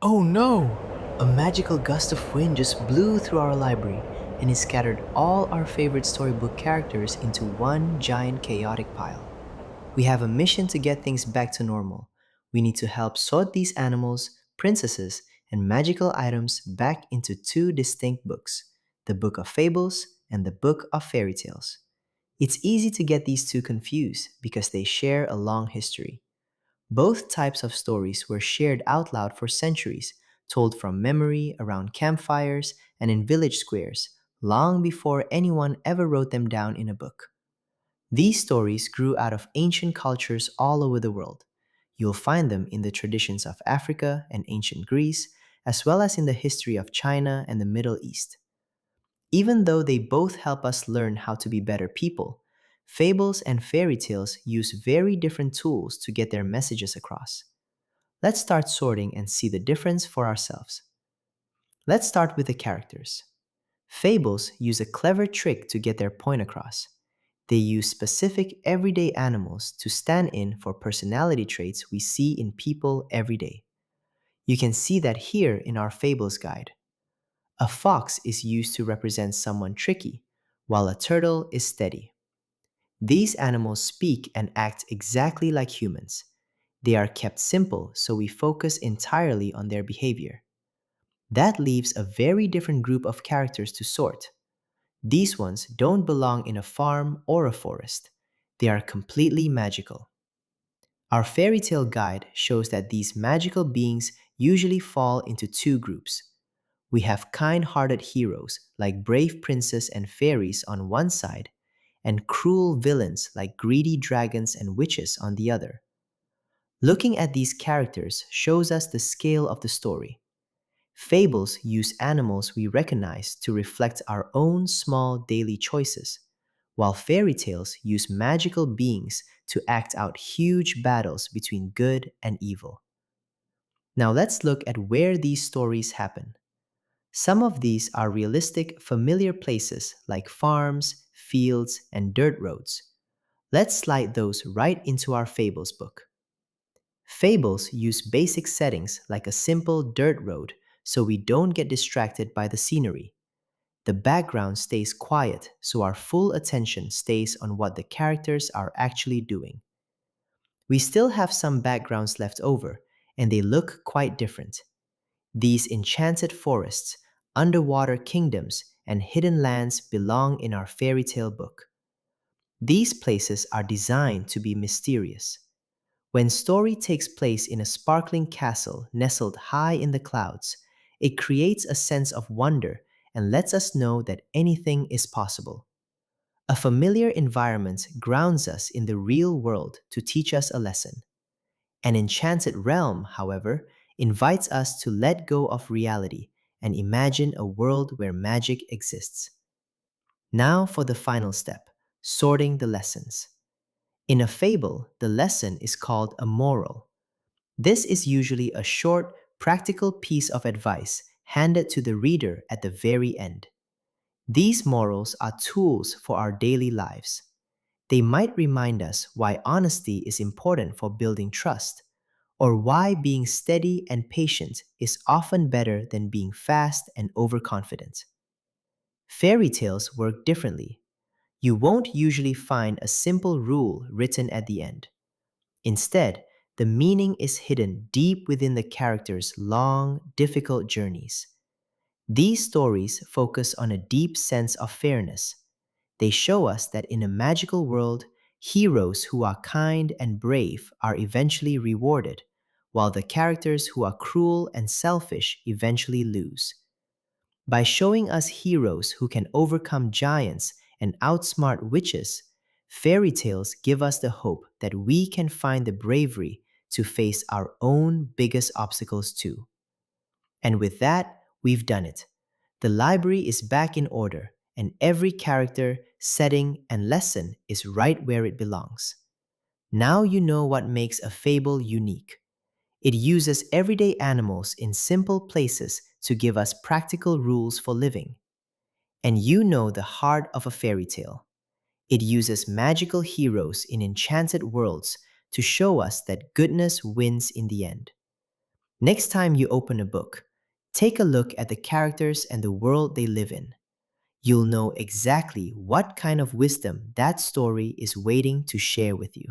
Oh no! A magical gust of wind just blew through our library and it scattered all our favorite storybook characters into one giant chaotic pile. We have a mission to get things back to normal. We need to help sort these animals, princesses, and magical items back into two distinct books, the Book of Fables and the Book of Fairy Tales. It's easy to get these two confused because they share a long history. Both types of stories were shared out loud for centuries, told from memory around campfires and in village squares, long before anyone ever wrote them down in a book. These stories grew out of ancient cultures all over the world. You'll find them in the traditions of Africa and ancient Greece, as well as in the history of China and the Middle East. Even though they both help us learn how to be better people, fables and fairy tales use very different tools to get their messages across. Let's start sorting and see the difference for ourselves. Let's start with the characters. Fables use a clever trick to get their point across. They use specific everyday animals to stand in for personality traits we see in people every day. You can see that here in our Fables guide. A fox is used to represent someone tricky, while a turtle is steady. These animals speak and act exactly like humans. They are kept simple so we focus entirely on their behavior. That leaves a very different group of characters to sort. These ones don't belong in a farm or a forest. They are completely magical. Our fairy tale guide shows that these magical beings usually fall into two groups. We have kind hearted heroes like brave princes and fairies on one side, and cruel villains like greedy dragons and witches on the other. Looking at these characters shows us the scale of the story. Fables use animals we recognize to reflect our own small daily choices, while fairy tales use magical beings to act out huge battles between good and evil. Now let's look at where these stories happen. Some of these are realistic, familiar places like farms, fields, and dirt roads. Let's slide those right into our Fables book. Fables use basic settings like a simple dirt road so we don't get distracted by the scenery. The background stays quiet so our full attention stays on what the characters are actually doing. We still have some backgrounds left over, and they look quite different. These enchanted forests, underwater kingdoms, and hidden lands belong in our fairy tale book. These places are designed to be mysterious. When story takes place in a sparkling castle nestled high in the clouds, it creates a sense of wonder and lets us know that anything is possible. A familiar environment grounds us in the real world to teach us a lesson. An enchanted realm, however, invites us to let go of reality and imagine a world where magic exists. Now for the final step, sorting the lessons. In a fable, the lesson is called a moral. This is usually a short, practical piece of advice handed to the reader at the very end. These morals are tools for our daily lives. They might remind us why honesty is important for building trust, or why being steady and patient is often better than being fast and overconfident. Fairy tales work differently. You won't usually find a simple rule written at the end. Instead, the meaning is hidden deep within the characters' long, difficult journeys. These stories focus on a deep sense of fairness. They show us that in a magical world, heroes who are kind and brave are eventually rewarded, while the characters who are cruel and selfish eventually lose. By showing us heroes who can overcome giants and outsmart witches, fairy tales give us the hope that we can find the bravery to face our own biggest obstacles too. And with that, we've done it. The library is back in order, and every character, setting, and lesson is right where it belongs. Now you know what makes a fable unique. It uses everyday animals in simple places to give us practical rules for living. And you know the heart of a fairy tale. It uses magical heroes in enchanted worlds to show us that goodness wins in the end. Next time you open a book, take a look at the characters and the world they live in. You'll know exactly what kind of wisdom that story is waiting to share with you.